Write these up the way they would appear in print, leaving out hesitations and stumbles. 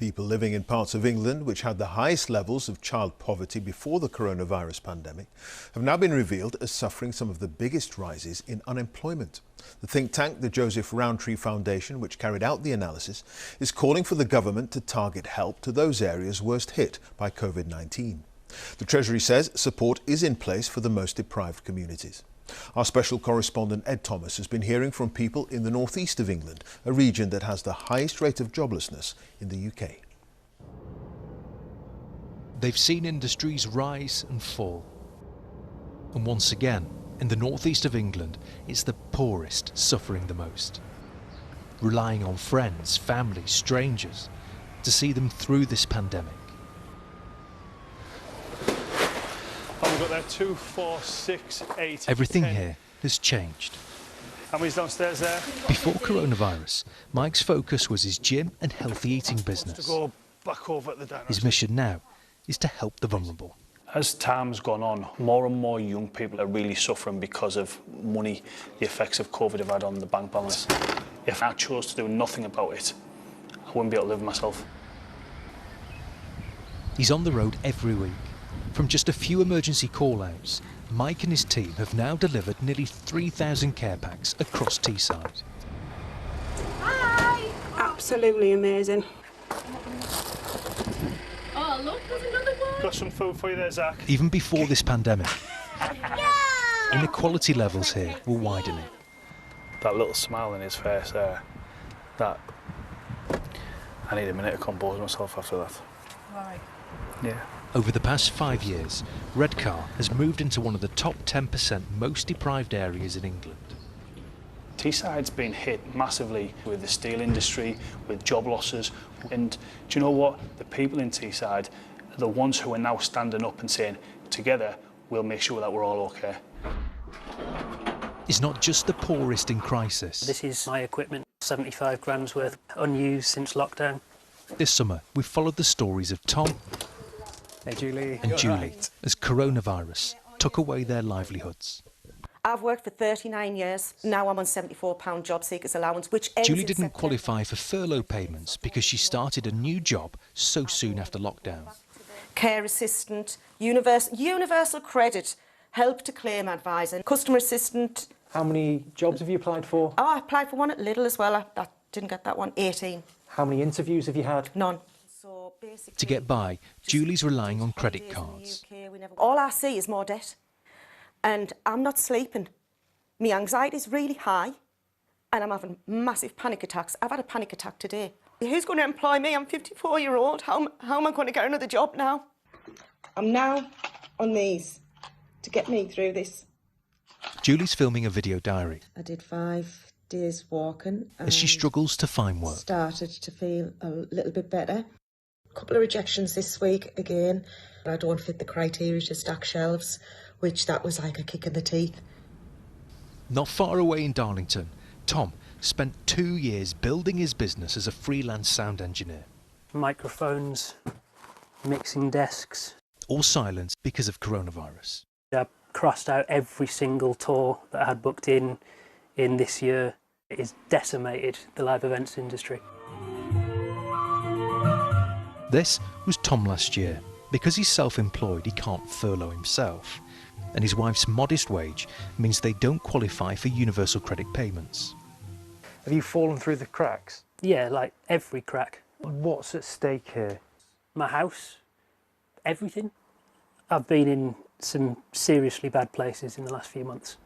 People living in parts of England which had the highest levels of child poverty before the coronavirus pandemic have now been revealed as suffering some of the biggest rises in unemployment. The think tank, the Joseph Rowntree Foundation, which carried out the analysis, is calling for the government to target help to those areas worst hit by COVID-19. The Treasury says support is in place for the most deprived communities. Our special correspondent Ed Thomas has been hearing from people in the northeast of England, a region that has the highest rate of joblessness in the UK. They've seen industries rise and fall. And once again, in the northeast of England, it's the poorest suffering the most. Relying on friends, family, strangers to see them through this pandemic. We've got there 2, 4, 6, 8. Everything 10. here has changed. How many's downstairs there? Before coronavirus, Mike's focus was his gym and healthy eating business. To go back over at the diner. His mission now is to help the vulnerable. As time's gone on, more and more young people are really suffering because of money, the effects of COVID have had on the bank balance. If I chose to do nothing about it, I wouldn't be able to live myself. He's on the road every week. From just a few emergency call-outs, Mike and his team have now delivered nearly 3,000 care packs across Teesside. Hi! Absolutely amazing. Oh, look, there's another one. Got some food for you there, Zach. Even before this pandemic, inequality levels here were widening. That little smile in his face there, that... I need a minute to compose myself after that. Right. Yeah. Over the past 5 years, Redcar has moved into one of the top 10% most deprived areas in England. Teesside's been hit massively with the steel industry, with job losses, and do you know what? The people in Teesside are the ones who are now standing up and saying, together, we'll make sure that we're all okay. It's not just the poorest in crisis. This is my equipment, 75 grand's worth, unused since lockdown. This summer, we've followed the stories of Tom Hey Julie. and Julie as coronavirus took away their livelihoods. I've worked for 39 years. Now I'm on £74 job seekers allowance, which ends Julie in didn't September. qualify for furlough payments because she started a new job so soon after lockdown. Care assistant, universal credit, help to claim advisor, customer assistant. How many jobs have you applied for? Oh, I applied for one at Lidl as well. I didn't get that one. 18. How many interviews have you had? None. So basically, To get by, Julie's relying on credit cards. All I see is more debt. And I'm not sleeping. My anxiety is really high and I'm having massive panic attacks. I've had a panic attack today. Who's going to employ me? I'm 54-year-old. How am I going to get another job now? I'm now on these to get me through this. Julie's filming a video diary I did 5 days walking. as she struggles to find work. Started to feel a little bit better. A couple of rejections this week again. I don't fit the criteria to stack shelves, which that was like a kick in the teeth. Not far away in Darlington, Tom spent 2 years building his business as a freelance sound engineer. Microphones, mixing desks. All silent because of coronavirus. I crossed out every single tour that I had booked in this year. It has decimated the live events industry. This was Tom last year. Because he's self-employed, he can't furlough himself. And his wife's modest wage means they don't qualify for universal credit payments. Have you fallen through the cracks? Yeah, like every crack. What's at stake here? My house, everything. I've been in some seriously bad places in the last few months.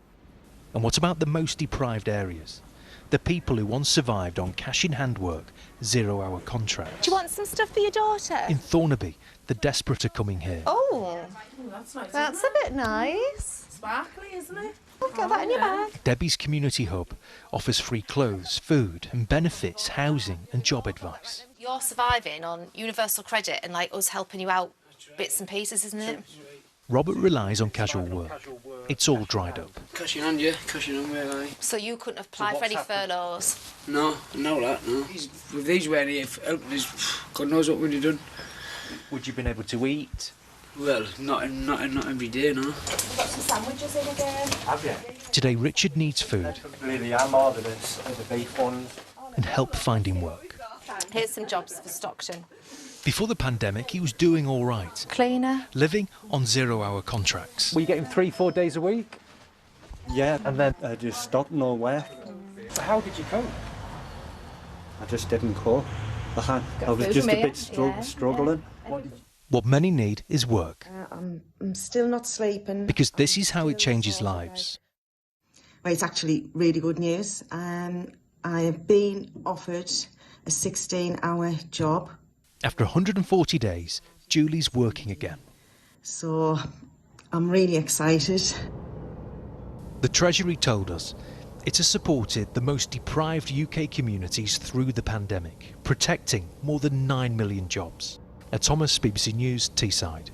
And what about the most deprived areas? The people who once survived on cash-in-hand work, 0-hour contracts. Do you want some stuff for your daughter? In Thornaby, the desperate are coming here. Oh, That's nice. that's a bit nice. Sparkly, isn't it? Oh, get that in your bag. Debbie's community hub offers free clothes, food and benefits, housing and job advice. You're surviving on universal credit and like us helping you out bits and pieces, isn't it? Robert relies on casual work. It's all dried up. Cushion on you, cushion on me, like. So you couldn't apply for any furloughs? No, no that, no. With these where he helping us, God knows what we'd have done. Would you have been able to eat? Well, not every day, no. We've got some sandwiches in again. Have you? Today Richard needs food Really, I'm ordered the beef ones. and help finding work. Here's some jobs for Stockton. Before the pandemic, he was doing all right, Cleaner. living on 0-hour contracts. Were you getting 3-4 days a week? Yeah, and then I just stopped, no work. So how did you cope? I just didn't cope. I was just a bit struggling. What many need is work, I'm still not sleeping. because this is how it changes lives. Well, it's actually really good news. I have been offered a 16-hour job. After 140 days, Julie's working again. So I'm really excited. The Treasury told us it has supported the most deprived UK communities through the pandemic, protecting more than 9 million jobs. Thomas, BBC News, Teesside.